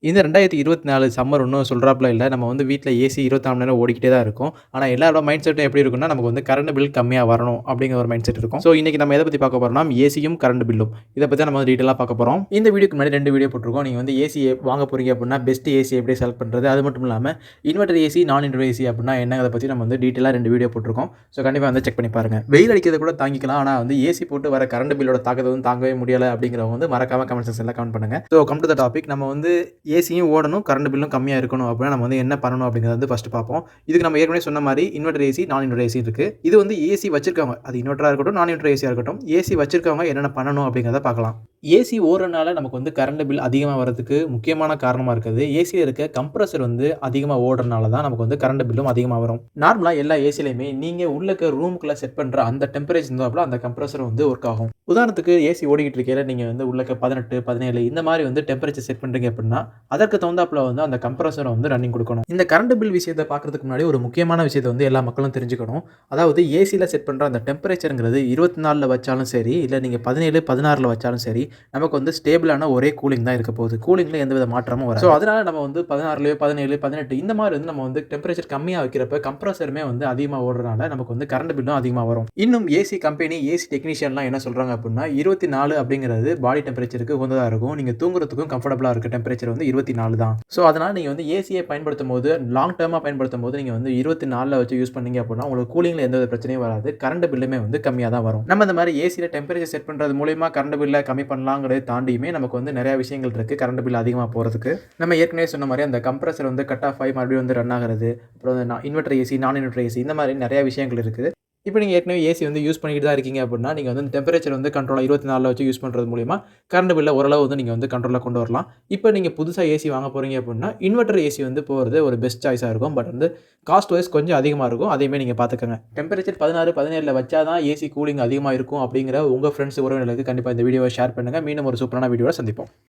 இந்த 2024 சம்மர் ஒன்னும் சொல்றாப்ல இல்ல. நம்ம வந்து வீட்ல ஏசி 24 மணி நேரம் ஓடிக்கிட்டே தான் இருக்கும். ஆனா எல்லாரோட மைண்ட் செட்டும் எப்படி இருக்கும்னா, நமக்கு வந்து கரண்ட் பில் கம்மியா வரணும் அப்படிங்கிற ஒரு மைண்ட் செட் இருக்கும். ஸோ இன்னைக்கு நம்ம எத பத்தி பார்க்க போறோம்னா, ஏசியும் கரண்ட் பில்லும். இத பத்தி தான் நம்ம டீட்டெயிலா பார்க்க போறோம். இந்த வீடியோக்கு முன்னாடி 2 வீடியோ போட்டுருக்கோம். நீங்க வந்து ஏசி வாங்க போறீங்க அப்படின்னா, பெஸ்ட் ஏசி எப்படி செலக்ட் பண்றது? அது மட்டும் இல்லாம இன்வெர்டர் ஏசி, நான் இன்வெர்டர் ஏசி அப்படின்னா என்ன? அத பத்தி நம்ம வந்து டீட்டெயிலா 2 வீடியோ போட்டுருக்கோம். ஸோ கண்டிப்பா வந்து செக் பண்ணி பாருங்க. வெயில் அடிக்கிறத கூட தாங்கிக்கலாம். ஆனா வந்து ஏசி போட்டு வர கரண்ட் பில்லோட தாக்கத்த வந்து தாங்கவே முடியல அப்படிங்கிறவங்க வந்து மறக்காம கமெண்ட் செக்ஷன்ல கமெண்ட் பண்ணுங்க. So come to the topic. நம்ம வந்து ஏசியும் ஓடணும், கரண்ட் பில்லும் கம்மியா இருக்கணும் அப்படின்னா நம்ம வந்து என்ன பண்ணணும் அப்படிங்கிறத வந்து ஃபர்ஸ்ட் பார்ப்போம். இதுக்கு நம்ம ஏற்கனவே சொன்ன மாரி இன்வெர்டர் ஏசி, நான் இன்வெர்டர் ஏசி இருக்கு. இது வந்து ஏசி வச்சிருக்கவங்க, அது இன்வெர்டரா இருக்கட்டும், நான் இன்வெர்டர் ஏசியா இருக்கட்டும், ஏசி வச்சிருக்கவங்க என்னென்ன பண்ணணும் அப்படிங்கிறத பார்க்கலாம். ஏசி ஓடுறனால நமக்கு வந்து கரண்ட் பில் அதிகமா வரதுக்கு முக்கியமான காரணமா இருக்குது, ஏசில இருக்க கம்ப்ரசர் வந்து அதிகமா ஓடுறனால தான் நமக்கு வந்து கரண்ட் பில்லும் அதிகமா வரும். நார்மலா எல்லா ஏசிலயுமே நீங்க உள்ள இருக்க ரூமுக்குள்ள செட் பண்ற அந்த டெம்பரேச்சர் இருந்தாப்ல அந்த கம்ப்ரசர் வந்து ஒர்க் ஆகும். உதாரணத்துக்கு ஏசி ஓடிக்கிட்டு இருக்கையில நீங்க வந்து உள்ள 18, 17 இந்த மாதிரி வந்து டெம்பரேச்சர் செட் பண்றீங்க அப்படின்னா, அதற்கு தகுந்தாப்புல வந்து அந்த கம்ப்ரசரை வந்து ரன்னிங் கொடுக்கணும். இந்த கரண்ட் பில் விஷயத்தை பார்க்கறதுக்கு முன்னாடி ஒரு முக்கியமான விஷயத்தை வந்து எல்லா மக்களும் தெரிஞ்சுக்கணும். அதாவது ஏசியில் செட் பண்ணுற அந்த டெம்பரேச்சருங்கிறது 24ல் வச்சாலும் சரி, இல்லை நீங்கள் 17, 16ல் வச்சாலும் சரி, நமக்கு வந்து ஸ்டேபிளான ஒரே கூலிங் தான் இருக்க போகுது. கூலிங்கில் எந்தவித மாற்றமும் வராது. ஸோ அதனால நம்ம வந்து 16, 17, 18 இந்த மாதிரி வந்து நம்ம வந்து டெம்பரேச்சர் கம்மியாக வைக்கிறப்ப கம்ப்ரஸருமே வந்து அதிகமாக ஓடுறதுனால நமக்கு வந்து கரண்ட் பில்லும் அதிகமாக வரும். இன்னும் ஏசி கம்பெனி, ஏசி டெக்னீஷியன்லாம் என்ன சொல்கிறாங்க அப்படின்னா, 24 அப்படிங்கிறது பாடி டெம்பரேச்சருக்கு உகந்ததாக இருக்கும். நீங்கள் தூங்குறதுக்கும் கம்ஃபர்டபுளாக இருக்க டெம்பரேச்சர் வந்து 24 தான். ஸோ அதனால நீங்க வந்து ஏசியை பயன்படுத்தும்போது, லாங் டர்மா பயன்படுத்தும்போது நீங்க வந்து 24ல வச்சு யூஸ் பண்ணீங்க அப்படின்னா, உங்களுக்கு கூலிங்ல எந்தவித பிரச்சனையும் வராது. கரண்ட் பில்லுமே வந்து கம்மியா தான் வரும். நம்ம இந்த மாதிரி ஏசில டெம்பரேச்சர் செட் பண்றது மூலியமா கரண்ட் பில்ல கம்மி பண்ணலாங்கிறத தாண்டியுமே நமக்கு வந்து நிறைய விஷயங்கள் இருக்கு கரண்ட் பில் அதிகமா போறதுக்கு. நம்ம ஏற்கனவே சொன்ன மாதிரி அந்த கம்ப்ரசர் வந்து கட் ஆஃப் ஆகி மறுபடியும் வந்து ரன் ஆகுறது, அப்புறம் இன்வெர்டர் ஏசி, நான் இன்வெர்டர் ஏசி இந்த மாதிரி நிறைய விஷயங்கள் இருக்குது. இப்போ நீங்க ஏற்கனவே ஏசி வந்து யூஸ் பண்ணிக்கிட்டு தான் இருக்கீங்க அப்படின்னா, நீங்க வந்து டெம்பரேச்சர் வந்து கண்ட்ரோலா 24ல வச்சு யூஸ் பண்றது மூலியமா கரண்ட் பில்ல ஓரளவு வந்து நீங்க வந்து கண்ட்ரோலா கொண்டு வரலாம். இப்போ நீங்க புதுசா ஏசி வாங்க போறீங்க அப்படின்னா, இன்வெர்டர் ஏசி வந்து போறது ஒரு பெஸ்ட் சாய்ஸா இருக்கும். பட் வந்து காஸ்ட் வைஸ் கொஞ்சம் அதிகமா இருக்கும். அதையுமே நீங்க பார்த்துக்கங்க. டெம்பரேச்சர் 16, 17ல வச்சா தான் ஏசி கூலிங் அதிகமா இருக்கும் அப்படிங்கிற உங்க ஃப்ரெண்ட்ஸ், உறவினர்களுக்கு கண்டிப்பா இந்த வீடியோவை ஷேர் பண்ணுங்க. மீண்டும் ஒரு சூப்பரான வீடியோல சந்திப்போம்.